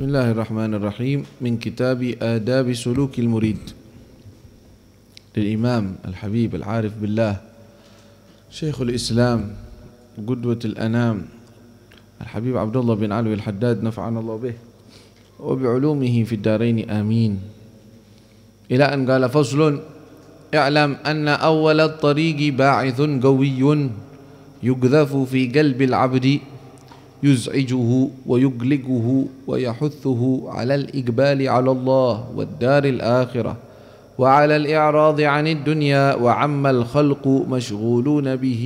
Bismillahirrahmanirrahim. Min kitabi Adabi Sulukil Murid للإمام الحبيب العارف بالله شيخ الإسلام قدوة الأنام الحبيب عبد الله بن علوي الحداد نفعنا الله به وبعلومه في الدارين آمين. إلى أن قال فصل اعلم أن أول الطريق باعث قوي يقذف في قلب العبد يزعجه ويقلقه ويحثه على الإقبال على الله والدار الآخرة وعلى الإعراض عن الدنيا وعم الخلق مشغولون به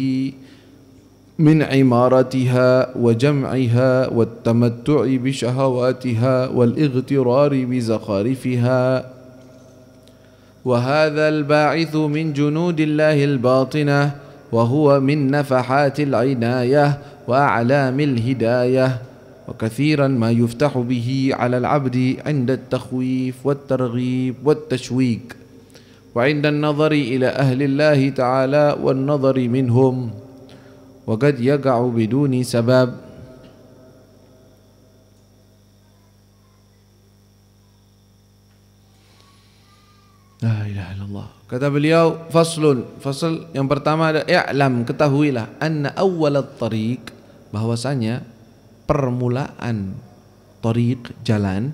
من عمارتها وجمعها والتمتع بشهواتها والاغترار بزخارفها وهذا الباعث من جنود الله الباطنة وهو من نفحات العناية وأعلام الهداية وكثيرا ما يفتح به على العبد عند التخويف والترغيب والتشويق وعند النظر إلى أهل الله تعالى والنظر منهم وقد يقع بدون سبب. La ilaha illallah. Kata beliau, fasl yang pertama ada i'lam, ketahuilah anna awwalat tariq, bahwasanya permulaan tariq, jalan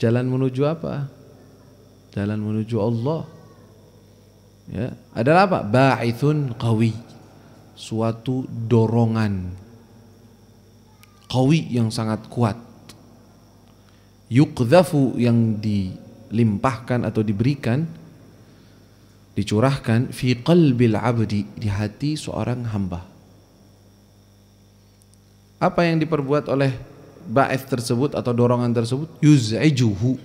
menuju apa? Jalan menuju Allah. Ya, adalah apa? Ba'ithun qawi, suatu dorongan qawi yang sangat kuat. Yuqdhafu, yang dilimpahkan atau diberikan, dicurahkan, fi qalbil abdi, di hati seorang hamba. Apa yang diperbuat oleh ba'ith tersebut atau dorongan tersebut? Yuz'ijuhu,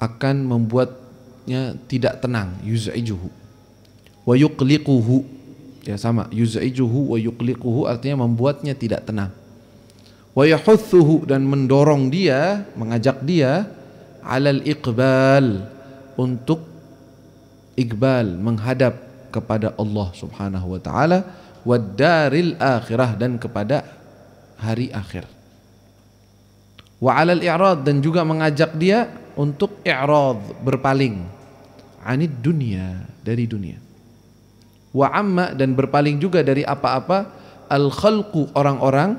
akan membuatnya tidak tenang. Yuz'ijuhu wa yuqliquhu, ya sama, yuz'ijuhu wa yuqliquhu artinya membuatnya tidak tenang. Wa yahuthuhu, dan mendorong dia, mengajak dia alal iqbal, untuk iqbal, menghadap kepada Allah Subhanahu wa taala, wad daril akhirah, dan kepada hari akhir. Wa alal i'rad, dan juga mengajak dia untuk i'rad, berpaling, anid dunia, dari dunia. Wa amma, dan berpaling juga dari apa-apa, al khalqu, orang-orang,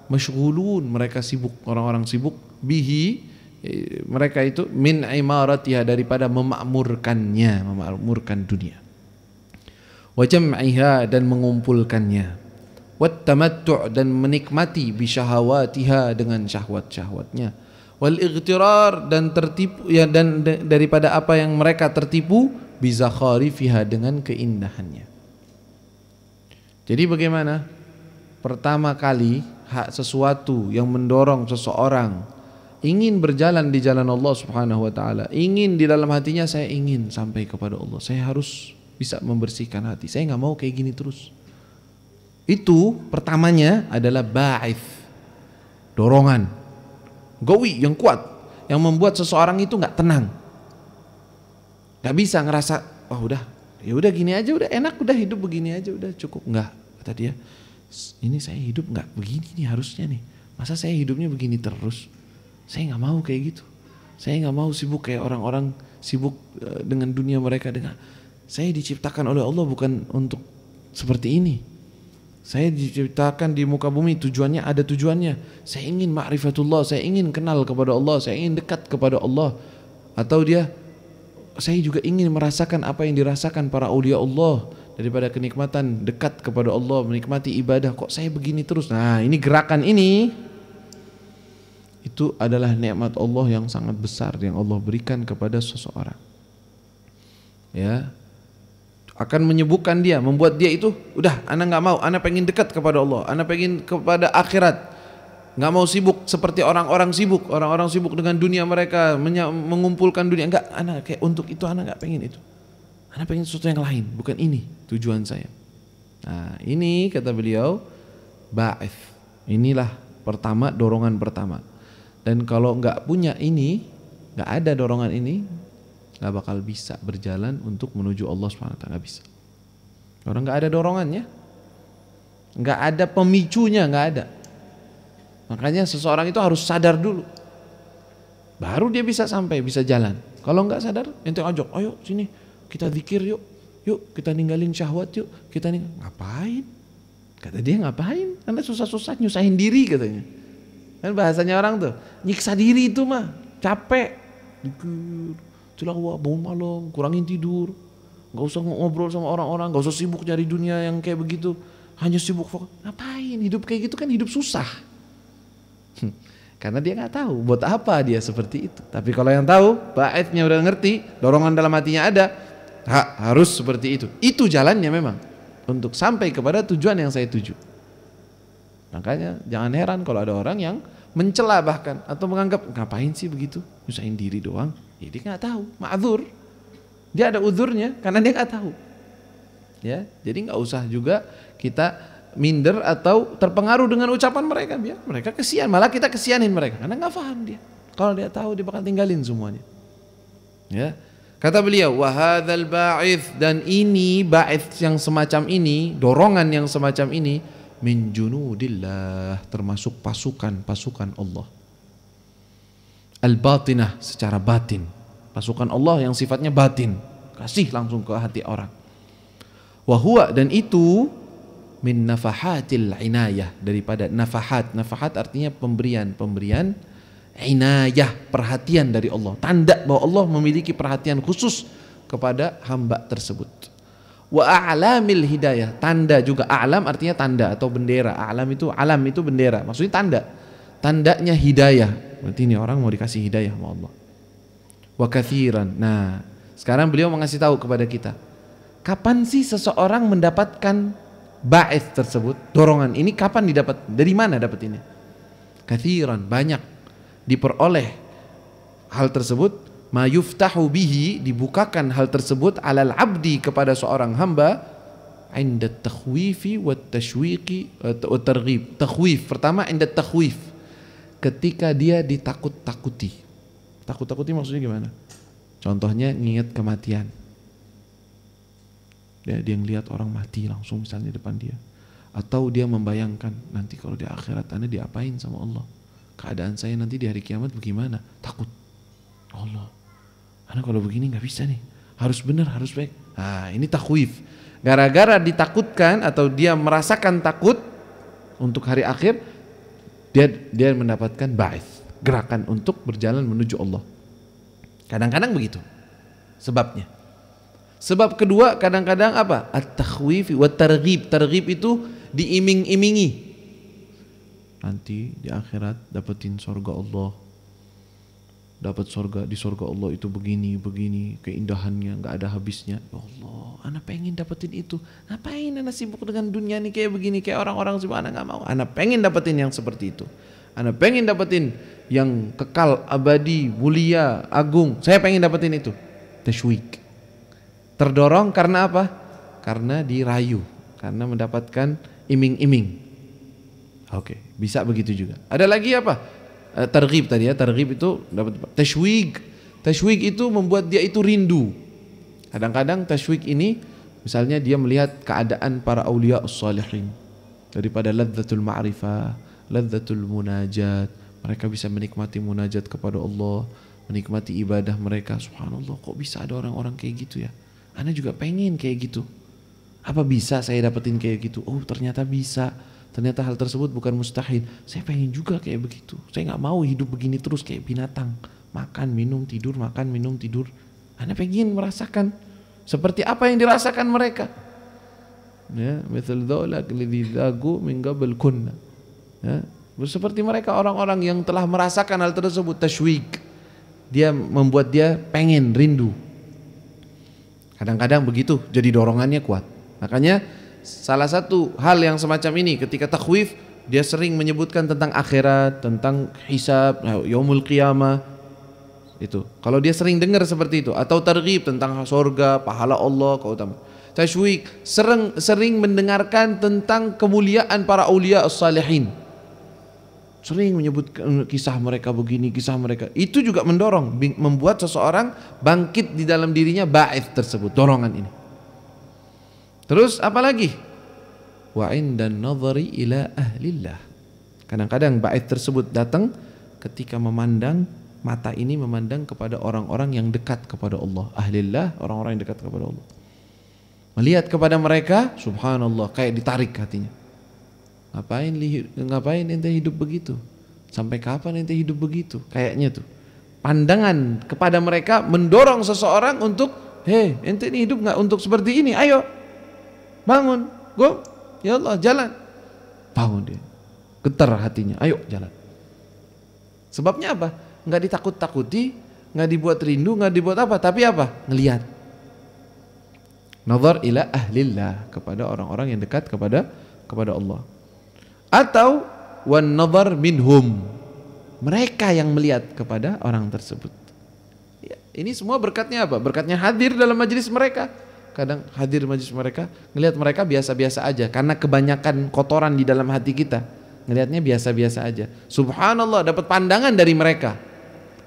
masyghulun, mereka sibuk, orang-orang sibuk, bihi, mereka itu, min imaratiha, daripada memakmurkannya, memakmurkan dunia. Wa jam'iha, dan mengumpulkannya. Wat tamattu', dan menikmati bi syahawatiha, dengan syahwat-syahwatnya. Wal ightirar, dan tertipu, ya, dan daripada apa yang mereka tertipu, bi zakharifiha, dengan keindahannya. Jadi bagaimana? Pertama kali sesuatu yang mendorong seseorang ingin berjalan di jalan Allah Subhanahu wa taala, ingin di dalam hatinya, saya ingin sampai kepada Allah, saya harus bisa membersihkan hati, saya enggak mau kayak gini terus. Itu pertamanya adalah ba'ith, dorongan gawi yang kuat, yang membuat seseorang itu enggak tenang. Enggak bisa ngerasa, oh udah, ya udah gini aja, udah enak, udah hidup begini aja, udah cukup. Enggak, kata dia, ini saya hidup enggak begini nih harusnya nih. Masa saya hidupnya begini terus? Saya nggak mau kayak gitu. Saya nggak mau sibuk kayak orang-orang sibuk dengan dunia mereka. Saya diciptakan oleh Allah bukan untuk seperti ini. Saya diciptakan di muka bumi, tujuannya ada tujuannya. Saya ingin ma'rifatullah, saya ingin kenal kepada Allah, saya ingin dekat kepada Allah. Atau saya juga ingin merasakan apa yang dirasakan para aulia Allah, daripada kenikmatan dekat kepada Allah, menikmati ibadah. Kok saya begini terus? Nah, ini gerakan ini, itu adalah nikmat Allah yang sangat besar yang Allah berikan kepada seseorang. Ya, akan menyibukkan dia, membuat dia itu, udah, anak nggak mau, anak pengen dekat kepada Allah, anak pengen kepada akhirat, nggak mau sibuk seperti orang-orang sibuk dengan dunia mereka, mengumpulkan dunia. Enggak, anak kayak untuk itu, anak nggak pengen itu, anak pengen sesuatu yang lain, bukan ini tujuan saya. Nah, ini kata beliau ba'ith, inilah pertama, dorongan pertama. Dan kalau nggak punya ini, nggak ada dorongan ini, nggak bakal bisa berjalan untuk menuju Allah SWT, nggak bisa. Orang nggak ada dorongannya, nggak ada pemicunya, nggak ada. Makanya seseorang itu harus sadar dulu, baru dia bisa sampai, bisa jalan. Kalau nggak sadar, ente ajak, ayo sini kita zikir yuk, yuk kita ninggalin syahwat yuk, kita ngapain? Kata dia ngapain? Karena susah-susah nyusahin diri katanya. Kan bahasanya orang tuh, nyiksa diri itu mah capek. Zikir, tilawah, bangun malam, kurangin tidur, nggak usah ngobrol sama orang-orang, nggak usah sibuk cari dunia yang kayak begitu, hanya sibuk fokus. Ngapain? Hidup kayak gitu kan hidup susah. Karena dia nggak tahu buat apa dia seperti itu. Tapi kalau yang tahu, ba'ithnya udah ngerti, dorongan dalam hatinya ada, harus seperti itu. Itu jalannya memang untuk sampai kepada tujuan yang saya tuju. Makanya jangan heran kalau ada orang yang mencela bahkan atau menganggap ngapain sih begitu, nyusahin diri doang. Ya, dia nggak tahu, ma'dzur. Dia ada uzurnya karena dia nggak tahu. Ya, jadi nggak usah juga kita minder atau terpengaruh dengan ucapan mereka. Biar mereka kesian, malah kita kesianin mereka karena nggak paham dia. Kalau dia tahu dia bakal tinggalin semuanya. Ya, kata beliau, wahadzal ba'its, dan ini ba'its yang semacam ini, dorongan yang semacam ini, min junudillah, termasuk pasukan Allah. Al-batinah, secara batin, pasukan Allah yang sifatnya batin, kasih langsung ke hati orang. Wahwa, dan itu min nafahatil inayah, daripada nafahat. Nafahat artinya pemberian inayah, perhatian dari Allah, tanda bahwa Allah memiliki perhatian khusus kepada hamba tersebut. Wa a'lamil hidayah, tanda juga. A'lam artinya tanda atau bendera. Alam itu bendera, maksudnya tandanya hidayah. Berarti ini orang mau dikasih hidayah sama Allah. Wa katsiran. Nah, sekarang beliau mengasih tahu kepada kita, kapan sih seseorang mendapatkan ba'its tersebut, dorongan ini kapan didapat, dari mana dapat ini? Katsiran, banyak diperoleh hal tersebut, ma yuftahu bihi, dibukakan hal tersebut, alal abdi, kepada seorang hamba, inda takhwifi wa tashwiqi wa targhib. Takhwif, pertama inda takhwif, ketika dia ditakut-takuti. Takut-takuti maksudnya gimana? Contohnya nginget kematian. Dia ngelihat orang mati langsung misalnya di depan dia, atau dia membayangkan nanti kalau di akhirat Anda diapain sama Allah, keadaan saya nanti di hari kiamat bagaimana, takut Allah, Anda kalau begini nggak bisa nih, harus benar, harus baik. Nah, ini takhwif. Gara-gara ditakutkan atau dia merasakan takut untuk hari akhir, dia mendapatkan ba'its, gerakan untuk berjalan menuju Allah. Kadang-kadang begitu sebabnya. Sebab kedua kadang-kadang apa? At-takhwif wa targhib. Targhib itu diiming-imingi. Nanti di akhirat dapetin surga Allah. Dapat surga, di surga Allah itu begini, keindahannya nggak ada habisnya. Ya Allah, ana pengen dapetin itu. Ngapain ana sibuk dengan dunia nih kayak begini, kayak orang-orang sibuk, ana nggak mau. Ana pengen dapetin yang seperti itu. Ana pengen dapetin yang kekal, abadi, mulia, agung. Saya pengen dapetin itu. Tashwik. Terdorong karena apa? Karena dirayu, karena mendapatkan iming-iming. Oke, bisa begitu juga. Ada lagi apa? Targhib tadi ya, targhib itu dapat tashwik. Tashwik itu membuat dia itu rindu. Kadang-kadang tashwik ini misalnya dia melihat keadaan para auliya as-salihin, daripada ladzatul ma'rifah, ladzatul munajat. Mereka bisa menikmati munajat kepada Allah, menikmati ibadah mereka. Subhanallah, kok bisa ada orang-orang kayak gitu ya? Ana juga pengen kayak gitu. Apa bisa saya dapetin kayak gitu? Oh, ternyata bisa. Ternyata hal tersebut bukan mustahil. Saya pengen juga kayak begitu. Saya nggak mau hidup begini terus kayak binatang, makan minum tidur, makan minum tidur. Ana pengen merasakan seperti apa yang dirasakan mereka. Ya, mithal dzalak alladzi zagu min qabl kunna. Ya, seperti mereka orang-orang yang telah merasakan hal tersebut, tashwik. Dia membuat dia pengen, rindu. Kadang-kadang begitu, jadi dorongannya kuat. Makanya salah satu hal yang semacam ini, ketika takhwif, dia sering menyebutkan tentang akhirat, tentang hisab, yaumul qiyamah. Itu. Kalau dia sering dengar seperti itu, atau targhib tentang surga, pahala Allah, keutamaan. Tashwik, sering mendengarkan tentang kemuliaan para aulia as-salihin. Sering menyebutkan kisah mereka begini, kisah mereka. Itu juga mendorong, membuat seseorang bangkit di dalam dirinya ba'its tersebut, dorongan ini. Terus apa lagi? Wa indan nadhari ila ahlillah. Kadang-kadang ba'ith tersebut datang ketika memandang, mata ini memandang kepada orang-orang yang dekat kepada Allah, ahlillah, orang-orang yang dekat kepada Allah. Melihat kepada mereka, subhanallah, kayak ditarik hatinya. Ngapain ente hidup begitu? Sampai kapan ente hidup begitu? Kayaknya tuh pandangan kepada mereka mendorong seseorang untuk, hei, ente ini hidup nggak untuk seperti ini? Ayo bangun, go, ya Allah, jalan. Bangun dia, getar hatinya, ayo jalan. Sebabnya apa? Nggak ditakut-takuti, nggak dibuat rindu, nggak dibuat apa, tapi apa? Ngelihat. Nazar ila ahlillah, kepada orang-orang yang dekat kepada Allah. Atau wan nazar minhum, mereka yang melihat kepada orang tersebut. Ya, ini semua berkatnya apa? Berkatnya hadir dalam majelis mereka. Kadang hadir majelis mereka, ngelihat mereka biasa-biasa aja karena kebanyakan kotoran di dalam hati kita. Ngelihatnya biasa-biasa aja. Subhanallah, dapat pandangan dari mereka.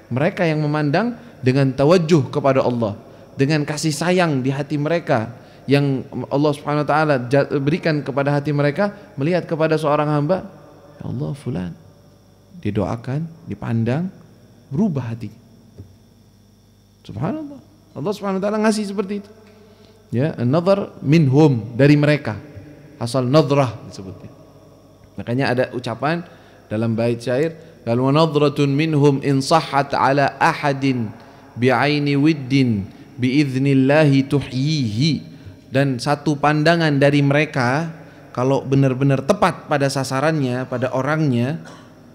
Mereka yang memandang dengan tawajjuh kepada Allah, dengan kasih sayang di hati mereka yang Allah Subhanahu wa taala berikan kepada hati mereka, melihat kepada seorang hamba, ya Allah fulan, didoakan, dipandang, berubah hati. Subhanallah. Allah Subhanahu wa taala ngasih seperti itu. Ya, an-nazar minhum, dari mereka. Asal nadrah disebutnya. Makanya ada ucapan dalam bait syair, "Kal nadratun minhum in sahhat ala ahadin bi'aini widdin biiznillahi tuhyihi." Dan satu pandangan dari mereka kalau benar-benar tepat pada sasarannya, pada orangnya,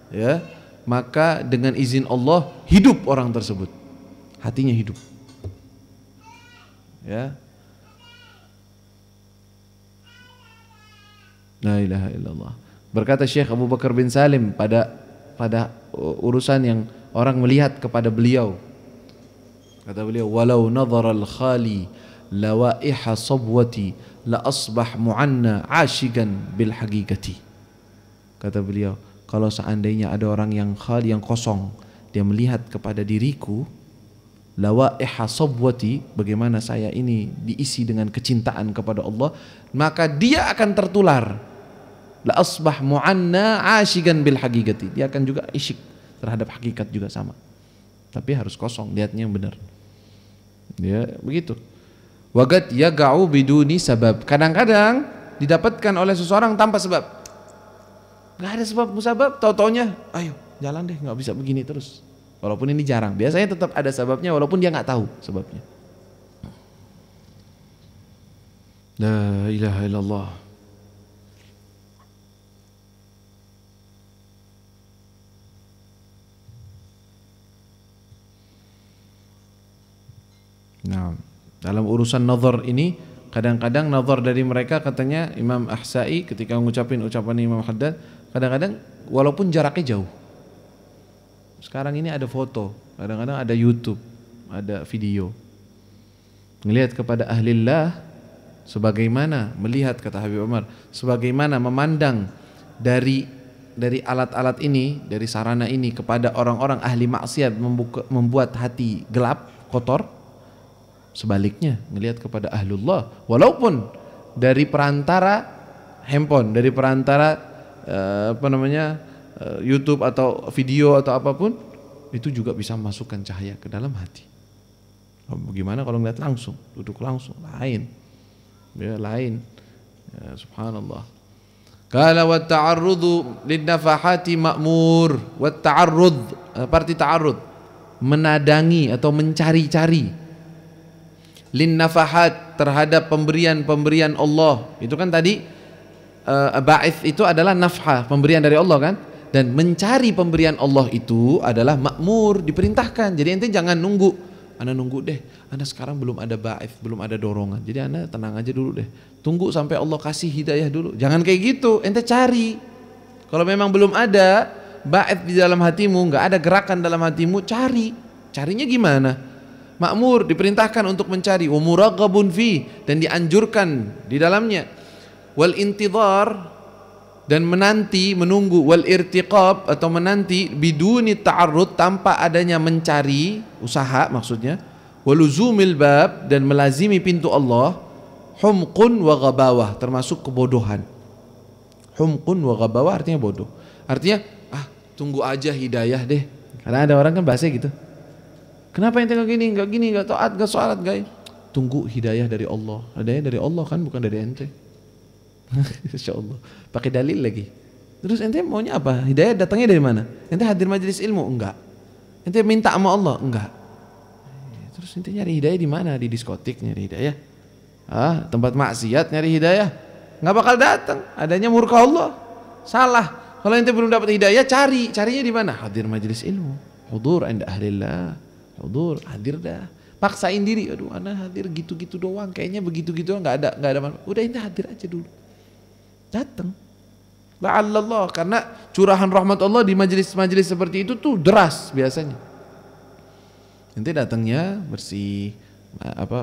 ya, maka dengan izin Allah hidup orang tersebut. Hatinya hidup. Ya. La ilaha illallah. Berkata Syekh Abu Bakar bin Salim pada urusan yang orang melihat kepada beliau. Kata beliau, "Walau nadhara al-khali lawaiha sabwati la asbah mu'anna 'ashigan bil haqiqati." Kata beliau, kalau seandainya ada orang yang khali, yang kosong, dia melihat kepada diriku, lawaiha sabwati, bagaimana saya ini diisi dengan kecintaan kepada Allah, maka dia akan tertular. La asbah mu'anna 'ashigan bil haqiqati. Dia akan juga isyik terhadap hakikat juga sama. Tapi harus kosong, lihatnya yang benar. Ya, begitu. Wagat yaga'u biduni sabab. Kadang-kadang didapatkan oleh seseorang tanpa sebab. Gak ada sebab musabab, tau-taunya ayo jalan deh, gak bisa begini terus. Walaupun ini jarang, biasanya tetap ada sebabnya walaupun dia gak tahu sebabnya. La ilaha illallah. Nah, dalam urusan nazar ini kadang-kadang nazar dari mereka, katanya Imam Ahsa'i ketika mengucapin ucapan Imam Haddad, kadang-kadang walaupun jaraknya jauh. Sekarang ini ada foto, kadang-kadang ada YouTube, ada video. Melihat kepada ahlillah sebagaimana melihat, kata Habib Umar, sebagaimana memandang dari alat-alat ini, dari sarana ini kepada orang-orang ahli maksiat membuat hati gelap, kotor. Sebaliknya ngelihat kepada ahlullah, walaupun dari perantara handphone, dari perantara YouTube atau video atau apapun, itu juga bisa masukkan cahaya ke dalam hati. Bagaimana kalau ngelihat langsung, duduk langsung, lain, ya lain. Ya, subhanallah. Qala wa ta'arrudu lin-nafahati ma'mur, wa ta'arrud, arti ta'arrud, menadangi atau mencari-cari, lin nafahat, terhadap pemberian Allah. Itu kan tadi ba'its itu adalah nafhah, pemberian dari Allah kan, dan mencari pemberian Allah itu adalah makmur, diperintahkan. Jadi ente jangan nunggu, ana nunggu deh, ana sekarang belum ada ba'its, belum ada dorongan, jadi ana tenang aja dulu deh, tunggu sampai Allah kasih hidayah dulu. Jangan kayak gitu, ente cari. Kalau memang belum ada ba'its di dalam hatimu, nggak ada gerakan dalam hatimu, carinya gimana? Makmur, diperintahkan untuk mencari, wa muraghabun fi, dan dianjurkan di dalamnya, wal intidhar, dan menanti, menunggu, wal irtiqab, atau menanti, biduni ta'arrud, tanpa adanya mencari, usaha maksudnya, waluzumil bab, dan melazimi pintu Allah, humqun wa ghabawah, termasuk kebodohan. Humqun wa ghabawah artinya bodoh. Artinya, tunggu aja hidayah deh. Karena ada orang kan bahasa gitu. Kenapa ente nggak gini, nggak taat, nggak sholat, nggak? Tunggu hidayah dari Allah. Hidayah dari Allah kan, bukan dari ente. Insya Allah. Pakai dalil lagi. Terus ente maunya apa? Hidayah datangnya dari mana? Ente hadir majelis ilmu? Enggak. Ente minta sama Allah? Enggak. Terus ente nyari hidayah di mana? Di diskotik nyari hidayah? Tempat maksiat nyari hidayah? Nggak bakal datang. Adanya murka Allah. Salah. Kalau ente belum dapat hidayah, carinya di mana? Hadir majelis ilmu. Hudur inda ahlillah. Hudur, hadir dah. Paksain diri. Aduh, ana hadir gitu-gitu doang. Kayaknya begitu-gitu nggak ada manfaat. Udah ente hadir aja dulu. Datang. La'allallah, karena curahan rahmat Allah di majelis-majelis seperti itu tuh deras biasanya. Nanti datangnya bersih,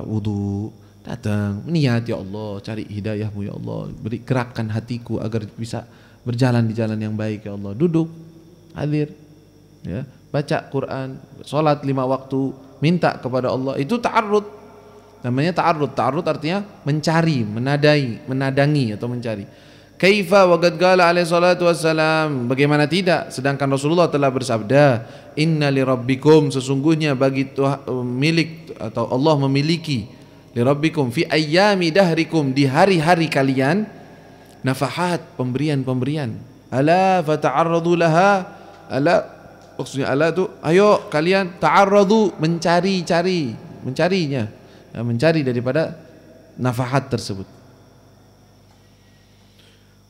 wudu, datang niat, ya Allah, cari hidayahmu ya Allah, beri gerakkan hatiku agar bisa berjalan di jalan yang baik ya Allah. Duduk, hadir, ya, baca Quran, sholat 5 waktu, minta kepada Allah. Itu ta'arrud, namanya ta'arrud. Ta'arrud artinya mencari, menadangi atau mencari. Kaifa wa qad qala alaihi salatu wassalam, bagaimana tidak, sedangkan Rasulullah telah bersabda, inna li rabbikum, sesungguhnya bagi milik atau Allah memiliki, li rabbikum fi ayyami dahrikum, di hari-hari kalian, nafahat, pemberian-pemberian. Ala fata'arradu laha, ala, maksudnya ala itu ayo kalian ta'arradu, mencarinya, mencari daripada nafahat tersebut.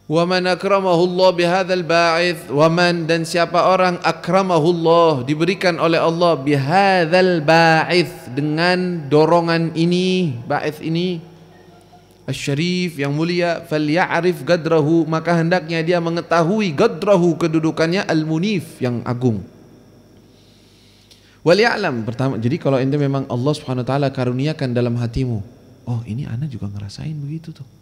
Waman akramahullah bihadzal ba'its, waman, dan siapa orang akramahullah, diberikan oleh Allah, bihadzal ba'its, dengan dorongan ini, ba'its ini, asy-syarif, yang mulia, falya'rif gadrahu, maka hendaknya dia mengetahui gadrahu, kedudukannya, al-munif, yang agung. Wal ya'lam, pertama, jadi kalau ente memang Allah Subhanahu wa taala karuniakan dalam hatimu, oh ini ana juga ngerasain begitu tuh,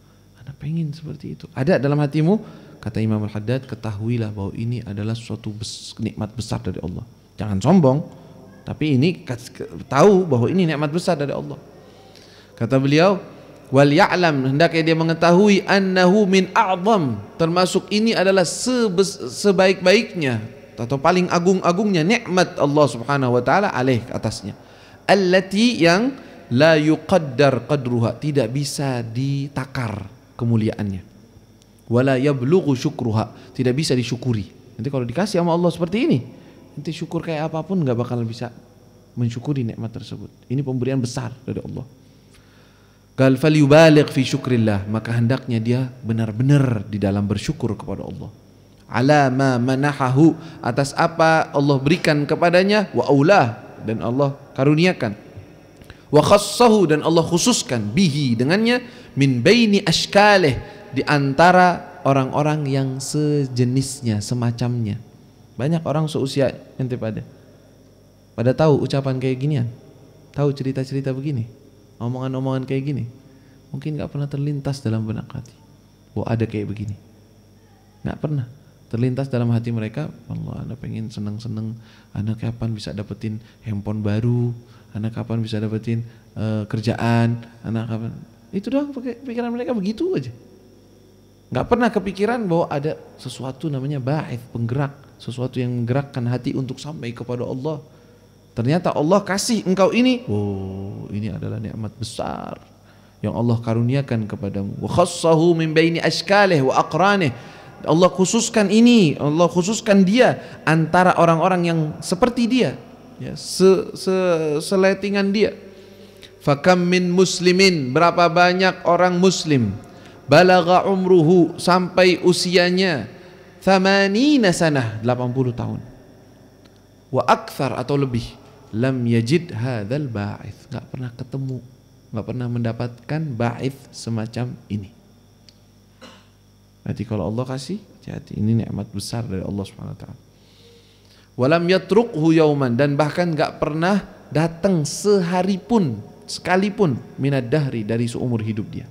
pengen seperti itu, ada dalam hatimu, kata Imam Al-Haddad, ketahuilah bahwa ini adalah suatu nikmat besar dari Allah. Jangan sombong, tapi ini tahu bahwa ini nikmat besar dari Allah. Kata beliau, wal ya'lam, hendaknya dia mengetahui, annahu min a'zam, termasuk ini adalah sebaik-baiknya atau paling agung-agungnya nikmat Allah Subhanahu wa taala alaih, atasnya, allati, yang la yuqaddar qadruha, tidak bisa ditakar kemuliaannya, wala yablughu syukruha, tidak bisa disyukuri. Nanti kalau dikasih sama Allah seperti ini, nanti syukur kayak apapun nggak bakal bisa mensyukuri nikmat tersebut. Ini pemberian besar dari Allah. Qal falyubaligh fi syukrillah, maka hendaknya dia benar-benar di dalam bersyukur kepada Allah. Ala ma manahahu, atas apa Allah berikan kepadanya, wa aulah, dan Allah karuniakan, wa khassahu, dan Allah khususkan, bihi, dengannya, min baini ashkalih, di antara orang-orang yang sejenisnya, semacamnya. Banyak orang seusia ente pada tahu ucapan kayak ginian, tahu cerita-cerita begini, omongan-omongan kayak gini, mungkin gak pernah terlintas dalam benak hati bahwa ada kayak begini, gak pernah terlintas dalam hati mereka. Allah, anda pengen seneng-seneng, anda kapan bisa dapetin handphone baru, anda kapan bisa dapetin kerjaan, anda kapan, itu doang pikiran mereka begitu aja. Nggak pernah kepikiran bahwa ada sesuatu namanya ba'its, penggerak, sesuatu yang menggerakkan hati untuk sampai kepada Allah. Ternyata Allah kasih engkau ini, oh ini adalah nikmat besar yang Allah karuniakan kepadamu. Wa khassahu min baini ashkalih wa aqranih, Allah khususkan ini, Allah khususkan dia antara orang-orang yang seperti dia, ya, seletingan dia. Fakam min muslimin, berapa banyak orang muslim, balagha umruhu, sampai usianya 80 sanah, 80 tahun, wa akthar, atau lebih, lam yajid hadzal ba'its, enggak pernah ketemu, enggak pernah mendapatkan ba'its semacam ini. Berarti kalau Allah kasih, hati-hati, ini nikmat besar dari Allah Subhanahu wa taala. Walam yatrukhu yauman, dan bahkan enggak pernah datang sehari pun, sekalipun, minad dahri, dari seumur hidup dia.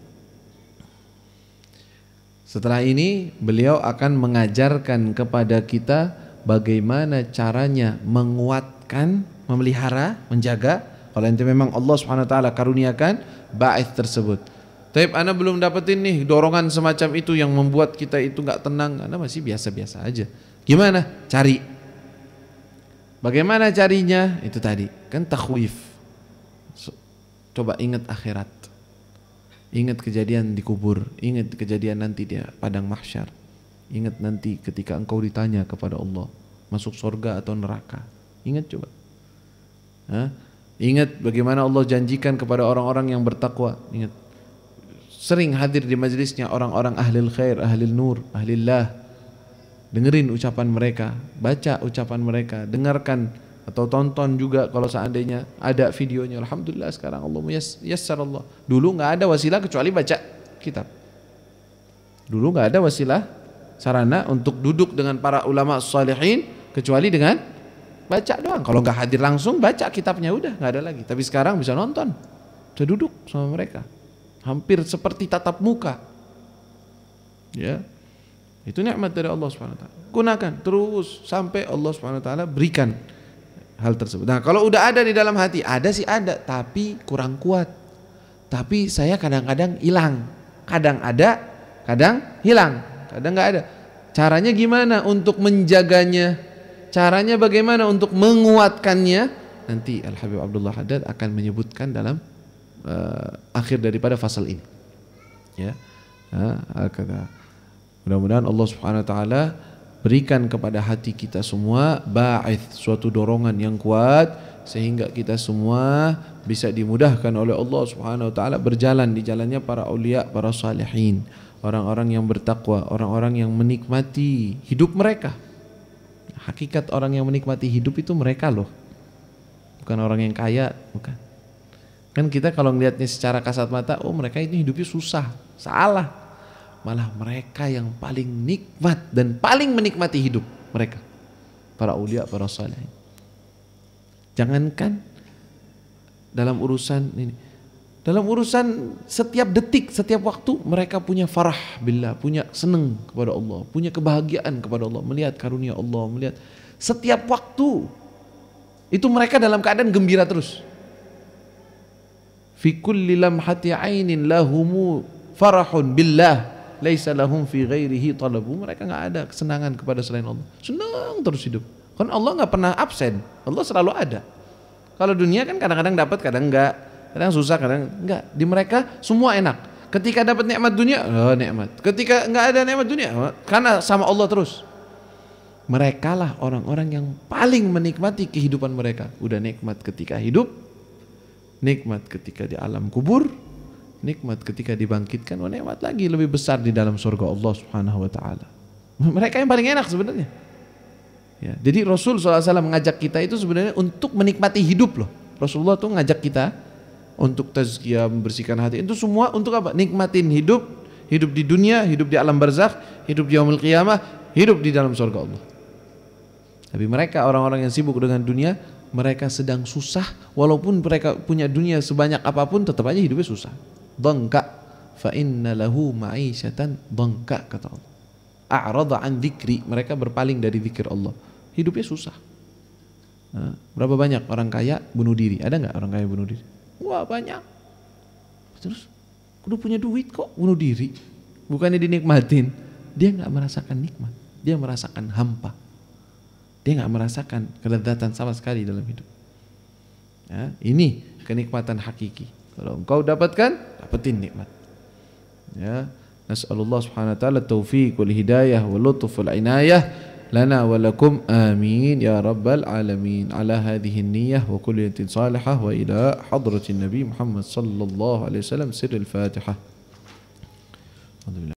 Setelah ini beliau akan mengajarkan kepada kita bagaimana caranya menguatkan, memelihara, menjaga. Kalau ente memang Allah Subhanahu wa taala karuniakan ba'its tersebut. Tapi ana belum dapetin nih dorongan semacam itu yang membuat kita itu nggak tenang, ana masih biasa-biasa aja. Gimana? Cari. Bagaimana carinya? Itu tadi, kan takhwif. Coba ingat akhirat. Ingat kejadian di kubur, ingat kejadian nanti di padang mahsyar. Ingat nanti ketika engkau ditanya kepada Allah, masuk surga atau neraka. Ingat coba. Ingat bagaimana Allah janjikan kepada orang-orang yang bertakwa. Ingat. Sering hadir di majelisnya orang-orang ahlil khair, ahlil nur, ahlillah. Dengerin ucapan mereka, baca ucapan mereka, dengarkan atau tonton juga kalau seandainya ada videonya. Alhamdulillah sekarang Allah yassar Allah. Dulu nggak ada wasilah kecuali baca kitab. Dulu nggak ada wasilah sarana untuk duduk dengan para ulama salihin kecuali dengan baca doang. Kalau nggak hadir langsung baca kitabnya udah nggak ada lagi. Tapi sekarang bisa nonton, bisa duduk sama mereka. Hampir seperti tatap muka. Ya. Itu nikmat dari Allah Subhanahu wa taala. Gunakan terus sampai Allah Subhanahu wa taala berikan hal tersebut. Nah, kalau udah ada di dalam hati, ada sih ada, tapi kurang kuat. Tapi saya kadang-kadang hilang. Kadang ada, kadang hilang. Kadang nggak ada. Caranya gimana untuk menjaganya? Caranya bagaimana untuk menguatkannya? Nanti Al-Habib Abdullah Haddad akan menyebutkan dalam akhir daripada fasal ini. Ya. Mudah-mudahan Allah Subhanahu wa taala berikan kepada hati kita semua ba'ith, suatu dorongan yang kuat sehingga kita semua bisa dimudahkan oleh Allah Subhanahu wa taala berjalan di jalannya para aulia, para salihin, orang-orang yang bertakwa, orang-orang yang menikmati hidup mereka. Hakikat orang yang menikmati hidup itu mereka loh. Bukan orang yang kaya, bukan. Kan kita kalau melihatnya secara kasat mata, oh mereka ini hidupnya susah. Salah. Malah mereka yang paling nikmat dan paling menikmati hidup mereka. Para aulia, para salihin. Jangankan dalam urusan ini. Dalam urusan setiap detik, setiap waktu mereka punya farah billah, punya senang kepada Allah, punya kebahagiaan kepada Allah, melihat karunia Allah, melihat setiap waktu. Itu mereka dalam keadaan gembira terus. Fi kulli lamhati ainin lahumu farahun billah laisa lahum fi ghairihi talabu. Mereka enggak ada kesenangan kepada selain Allah. Senang terus hidup. Kan Allah enggak pernah absen. Allah selalu ada. Kalau dunia kan kadang-kadang dapat, kadang enggak. Kadang susah, kadang enggak. Di mereka semua enak. Ketika dapat nikmat dunia, oh nikmat. Ketika enggak ada nikmat dunia, karena sama Allah terus. Mereka lah orang-orang yang paling menikmati kehidupan mereka. Udah nikmat ketika hidup, nikmat ketika di alam kubur, nikmat ketika dibangkitkan, nikmat lagi lebih besar di dalam surga Allah Subhanahu wa taala. Mereka yang paling enak sebenarnya. Ya, jadi Rasul SAW mengajak kita itu sebenarnya untuk menikmati hidup loh. Rasulullah tuh ngajak kita untuk tazkiyah, membersihkan hati. Itu semua untuk apa? Nikmatin hidup, hidup di dunia, hidup di alam barzakh, hidup di yaumul qiyamah, hidup di dalam surga Allah. Tapi mereka orang-orang yang sibuk dengan dunia, mereka sedang susah, walaupun mereka punya dunia sebanyak apapun, tetap aja hidupnya susah. Dhanka fa inna lahu ma'isyatan dhanka, kata Allah. A'rada an dzikri, mereka berpaling dari zikir Allah. Hidupnya susah. Nah, berapa banyak orang kaya bunuh diri? Ada enggak orang kaya bunuh diri? Wah, banyak. Terus udah punya duit kok bunuh diri. Bukannya dinikmatin. Dia enggak merasakan nikmat. Dia merasakan hampa. Dia enggak merasakan kelezatan sama sekali dalam hidup. Ya, ini kenikmatan hakiki. Kalau engkau dapatkan, dapetin nikmat. Ya, nas'alullah subhanahu wa ta'ala taufiq wal hidayah wal lutuf wal inayah lana wa lakum amin ya rabbal alamin. Ala hadhihi an-niyyah wa kulliyatin salihah wa ila hadratin nabi Muhammad sallallahu alaihi wasallam. Sirrul Fatihah. Alhamdulillah.